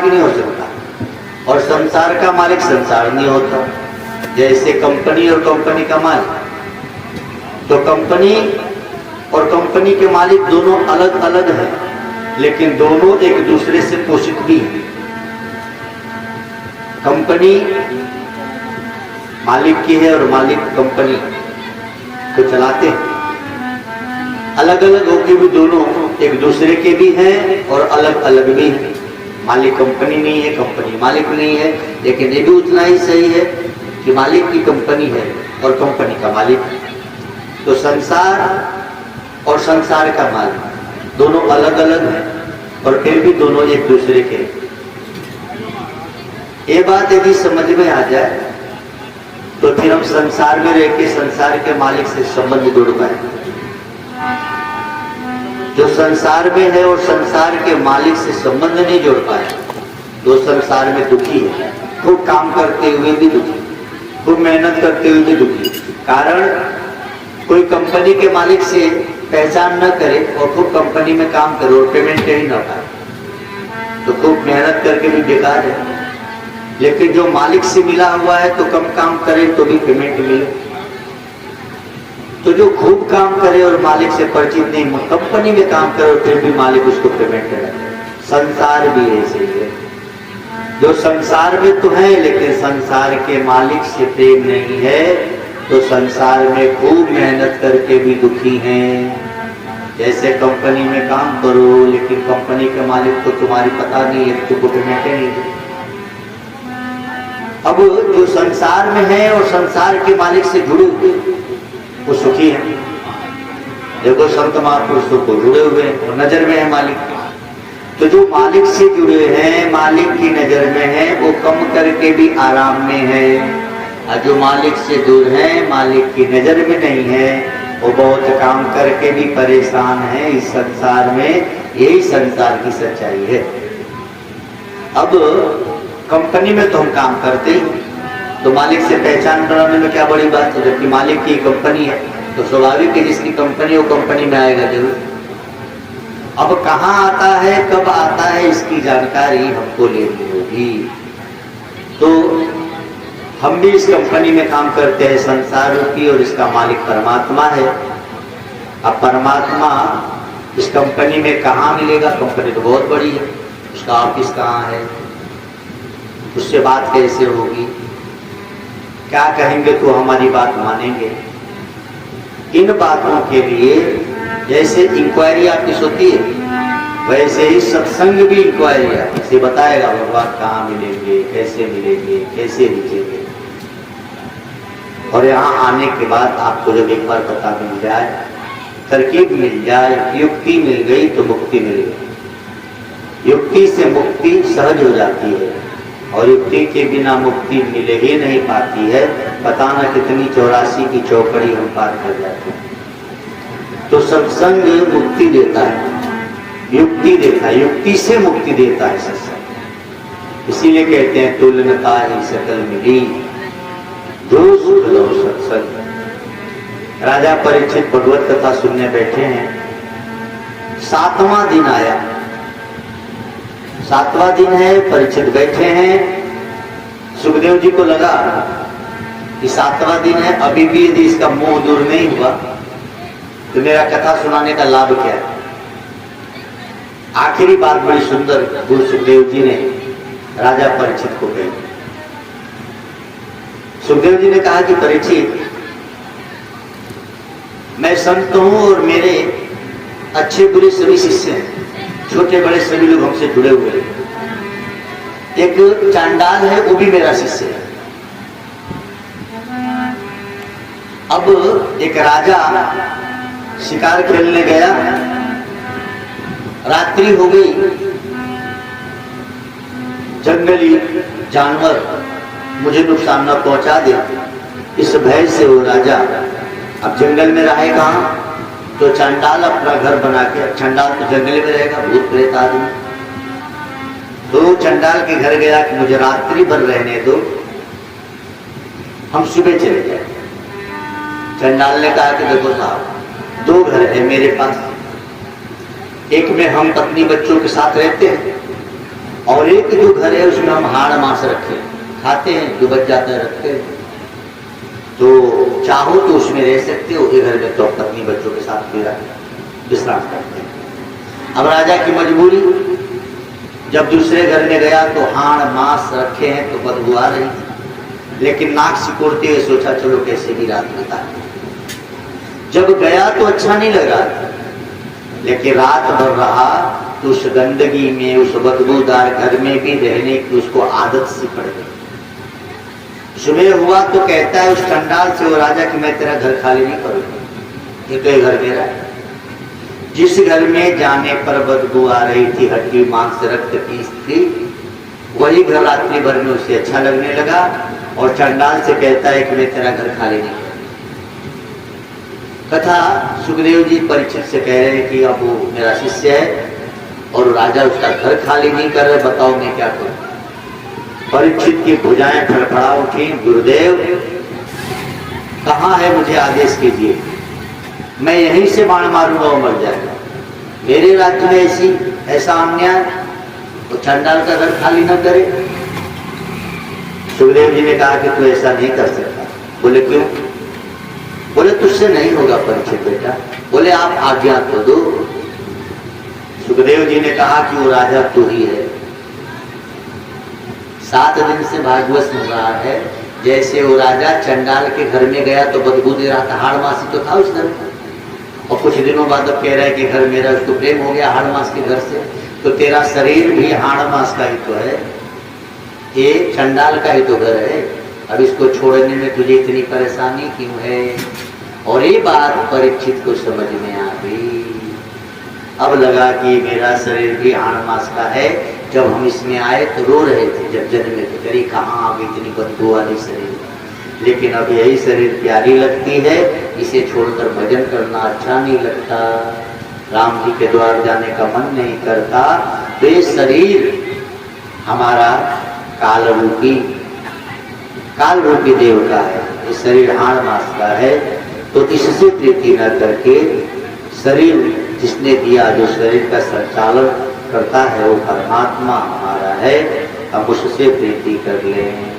नहीं हो सकता, और संसार का मालिक संसार नहीं होता। जैसे कंपनी और कंपनी का मालिक, तो कंपनी और कंपनी के मालिक दोनों अलग अलग हैं, लेकिन दोनों एक दूसरे से पोषित भी हैं। कंपनी मालिक की है और मालिक कंपनी को चलाते हैं। अलग अलग होके भी दोनों एक दूसरे के भी हैं और अलग अलग भी हैं। मालिक कंपनी नहीं है, कंपनी मालिक नहीं है, लेकिन ये भी उतना ही सही है कि मालिक की कंपनी है और कंपनी का मालिक है। तो संसार और संसार का मालिक दोनों अलग अलग हैं और फिर भी दोनों एक दूसरे के। ये बात यदि समझ में आ जाए तो फिर हम संसार में रह के संसार के मालिक से संबंध जोड़ पाए। जो संसार में है और संसार के मालिक से संबंध नहीं जोड़ पाए, तो संसार में दुखी है। खूब काम करते हुए भी दुखी, खूब मेहनत करते हुए भी दुखी। कारण कोई कंपनी के मालिक से पहचान न करे और खूब कंपनी में काम करे और पेमेंट ही ना पाए, तो खूब मेहनत करके भी बेकार है। लेकिन जो मालिक से मिला हुआ है तो कम काम करे तो भी पेमेंट मिले। तो जो खूब काम करे और मालिक से परिचित नहीं, कंपनी में काम करे और फिर भी मालिक उसको पेमेंट करे। संसार भी ऐसे ही है। जो संसार में तो है लेकिन संसार के मालिक से प्रेम नहीं है, तो संसार में खूब मेहनत करके भी दुखी हैं। जैसे कंपनी में काम करो लेकिन कंपनी के मालिक को तुम्हारी पता नहीं है, तुमको पेमेंट नहीं है। अब जो संसार में है और संसार के मालिक से जुड़े हुए वो सुखी है। देखो संत महापुरुषों को जुड़े हुए हैं और नजर में है मालिक। तो जो मालिक से जुड़े हैं, मालिक की नजर में है, वो कम करके भी आराम में है। और जो मालिक से दूर है, मालिक की नजर में नहीं है, वो बहुत काम करके भी परेशान है इस संसार में। यही संसार की सच्चाई है। अब कंपनी में तो हम काम करते ही, तो मालिक से पहचान बनाने में क्या बड़ी बात है। जबकि मालिक की कंपनी है तो स्वाभाविक है जिसकी कंपनी है वो कंपनी में आएगा जरूर। अब कहाँ आता है, कब आता है, इसकी जानकारी हमको लेनी होगी। तो हम भी इस कंपनी में काम करते हैं संसार की, और इसका मालिक परमात्मा है। अब परमात्मा इस कंपनी में कहाँ मिलेगा? कंपनी तो बहुत बड़ी है, उसका ऑफिस कहाँ है, उससे बात कैसे होगी, क्या कहेंगे तो हमारी बात मानेंगे। इन बातों के लिए जैसे इंक्वायरी ऑफिस होती है, वैसे ही सत्संग भी इंक्वायरी ऑफिस से बताएगा भगवान कहाँ मिलेंगे, कैसे मिलेंगे, कैसे दिखेंगे। और यहाँ आने के बाद आपको जब एक बार पता मिल जाए, तरकीब मिल जाए, युक्ति मिल गई तो मुक्ति मिल गई। युक्ति से मुक्ति सहज हो जाती है और युक्ति के बिना मुक्ति मिले ही नहीं पाती है। पता न कितनी 84 की चौकड़ी हम पार कर जाते हैं। तो सत्संग मुक्ति देता है, युक्ति देता है, युक्ति से मुक्ति देता है सत्संग। इसीलिए कहते हैं तुलनता ही सकल मिली, जो सुख लो सत्संग। राजा परीक्षित भगवत कथा सुनने बैठे हैं। 7वां दिन आया, 7वां दिन है, परीक्षित बैठे हैं। सुखदेव जी को लगा कि 7वां दिन है, अभी भी यदि इसका मोह दूर नहीं हुआ तो मेरा कथा सुनाने का लाभ क्या है। आखिरी बात बड़ी सुंदर गुरु सुखदेव जी ने राजा परीक्षित को कही। सुखदेव जी ने कहा कि परीक्षित, मैं संत हूं और मेरे अच्छे बुरे सभी शिष्य हैं, छोटे बड़े सभी लोग हमसे जुड़े हुए हैं। एक चांडाल है, वो भी मेरा शिष्य है। अब एक राजा शिकार खेलने गया, रात्रि हो गई, जंगली जानवर मुझे नुकसान न पहुंचा दे, इस भय से वो राजा अब जंगल में रहे कहां, तो चंडाल अपना घर बना के, चंडाल तो जंगल में रहेगा, भूत प्रेत आदमी, तो चंडाल के घर गया कि मुझे रात्रि भर रहने दो, हम सुबह चले जाए। चंडाल ने कहा कि देखो साहब, 2 घर है मेरे पास, एक में हम पत्नी बच्चों के साथ रहते हैं और एक जो घर है उसमें हम हाड़ मांस रखे खाते हैं, जो बच जाता है रखते हैं। तो चाहो तो उसमें रह सकते हो, ये घर में तो पत्नी बच्चों के साथ भी विश्राम करते हैं। अब राजा की मजबूरी, जब दूसरे घर में गया तो हाड़ मांस रखे हैं तो बदबू आ रही थी, लेकिन नाक सिकोड़ते हुए सोचा चलो कैसे भी रात बिता। जब गया तो अच्छा नहीं लगा, लेकिन रात भर रहा तो उस गंदगी में, उस बदबूदार घर में भी रहने की उसको आदत सी पड़ गई। सुबह हुआ तो कहता है उस चंडाल से, वो राजा कि मैं तेरा घर खाली नहीं करूंगा, ये तो घर मेरा है। जिस घर में जाने पर बदबू आ रही थी, हड्डी मांस रक्त की थी, वही घर रात्रि भर में उसे अच्छा लगने लगा और चंडाल से कहता है कि मैं तेरा घर खाली नहीं करूंगा। कथा सुखदेव जी परीक्षित से कह रहे हैं कि अब वो मेरा शिष्य है और राजा उसका घर खाली नहीं कर रहे, बताओ मैं क्या करूं। परीक्षित की भुजाएं फड़फड़ा उठी, गुरुदेव कहाँ है, मुझे आदेश कीजिए, मैं यहीं से बाण मारूंगा और मर जाएगा। मेरे राज्य में ऐसा अन्याय, तो चंडाल का घर खाली न करे। सुखदेव जी ने कहा कि तू ऐसा नहीं कर सकता। बोले क्यों? बोले तुझसे नहीं होगा परीक्षित बेटा। बोले आप आज्ञा तो दो। सुखदेव जी ने कहा कि वो राजा तू ही है। 7 दिन से भागवत सुन रहा है, जैसे वो राजा चंडाल के घर में गया तो बदबू दे रहा था, हाड़ मासी तो था उस घर में, और कुछ दिनों बाद अब कह रहा है कि घर मेरा, उसको प्रेम हो गया हाड़ मास के घर से। तो तेरा शरीर भी हाड़ मास का ही तो है, ये चंडाल का ही तो घर है, अब इसको छोड़ने में तुझे इतनी परेशानी क्यों है? और ये बात परीक्षित को समझ में आ गई। अब लगा कि मेरा शरीर भी हाड़ मास का है। जब हम इसमें आए तो रो रहे थे, जब जन्मे थे, करी कहाँ अब इतनी बदबू वाली शरीर, लेकिन अब यही शरीर प्यारी लगती है, इसे छोड़कर भजन करना अच्छा नहीं लगता, राम जी के द्वार जाने का मन नहीं करता। तो ये शरीर हमारा काल रूपी देव का है, ये शरीर हाड़ मास का है। तो इससे प्रीति न करके, शरीर जिसने दिया, जो शरीर का संचालन करता है वो परमात्मा हमारा है, हम उससे प्रीति कर लें।